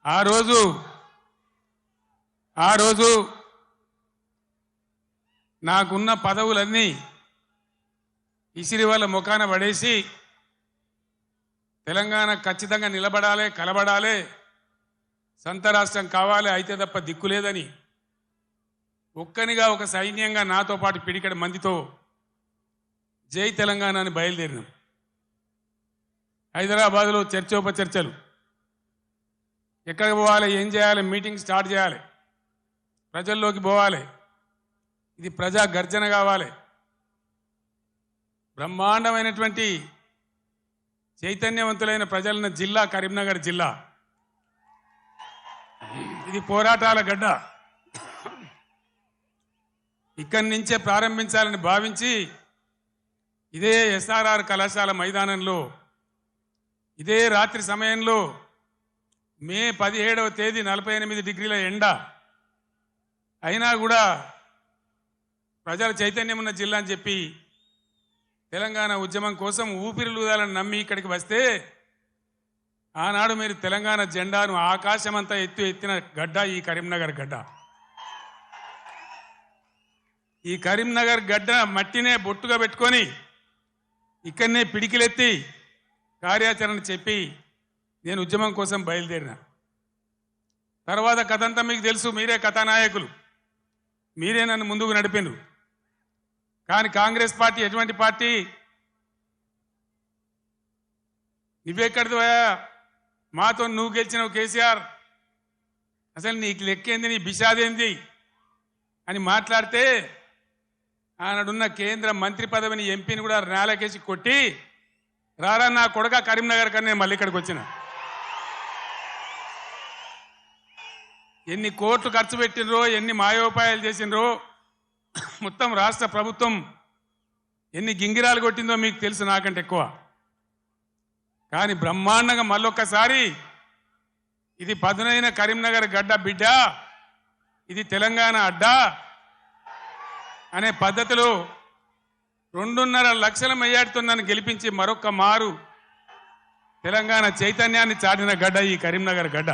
ఆ రోజు నాకున్న పదవులన్నీ ఇసిరి వాళ్ళ ముఖాన పడేసి తెలంగాణ ఖచ్చితంగా నిలబడాలి, కలబడాలి, సంత రాష్ట్రం కావాలి, అయితే తప్ప దిక్కులేదని ఒక్కనిగా ఒక సైన్యంగా నాతో పాటు పిడికడ మందితో జై తెలంగాణ అని బయలుదేరినాం. హైదరాబాద్లో చర్చోపచర్చలు, ఎక్కడికి పోవాలి, ఏం చేయాలి, మీటింగ్ స్టార్ట్ చేయాలి, ప్రజల్లోకి పోవాలి, ఇది ప్రజా గర్జన కావాలి. బ్రహ్మాండమైనటువంటి చైతన్యవంతులైన ప్రజలున్న జిల్లా కరీంనగర్ జిల్లా. ఇది పోరాటాల గడ్డ. ఇక్కడి నుంచే ప్రారంభించాలని భావించి ఇదే ఎస్ఆర్ఆర్ కళాశాల మైదానంలో ఇదే రాత్రి సమయంలో మే 17వ తేదీ 48 డిగ్రీల ఎండ అయినా కూడా ప్రజల చైతన్యం ఉన్న జిల్లా అని చెప్పి తెలంగాణ ఉద్యమం కోసం ఊపిరిలూదాలని నమ్మి ఇక్కడికి వస్తే ఆనాడు మీరు తెలంగాణ జెండాను ఆకాశమంతా ఎత్తిన గడ్డ ఈ కరీంనగర్ గడ్డ. ఈ కరీంనగర్ గడ్డ మట్టినే బొట్టుగా పెట్టుకొని ఇక్కడనే పిడికిలెత్తి కార్యాచరణ చెప్పి నేను ఉద్యమం కోసం బయలుదేరిన. తర్వాత కథంతా మీకు తెలుసు, మీరే కథానాయకులు, మీరే నన్ను ముందుకు నడిపిండ్రు. కానీ కాంగ్రెస్ పార్టీ ఎటువంటి పార్టీ? నువ్వెక్కడిదివా, మాతో నువ్వు గెలిచినావు కేసీఆర్, అసలు నీకు లెక్కేంది, నీ బిషాదేంది అని మాట్లాడితే ఆనాడున్న కేంద్ర మంత్రి పదవిని ఎంపీని కూడా నేలకేసి కొట్టి రారా నా కొడుక కరీంనగర్ కన్నా నేను మళ్ళీ ఇక్కడికి వచ్చిన. ఎన్ని కోట్లు ఖర్చు పెట్టినరో, ఎన్ని మాయోపాయాలు చేసినరో, మొత్తం రాష్ట్ర ప్రభుత్వం ఎన్ని గింగిరాలు కొట్టిందో మీకు తెలుసు నాకంటే ఎక్కువ. కానీ బ్రహ్మాండంగా మళ్ళొక్కసారి ఇది పదునైన కరీంనగర్ గడ్డ బిడ్డ, ఇది తెలంగాణ అడ్డ అనే పద్ధతిలో 2.5 లక్షల మెజార్టీతో నన్ను గెలిపించి మరొక్క మారు తెలంగాణ చైతన్యాన్ని చాటిన గడ్డ ఈ కరీంనగర్ గడ్డ.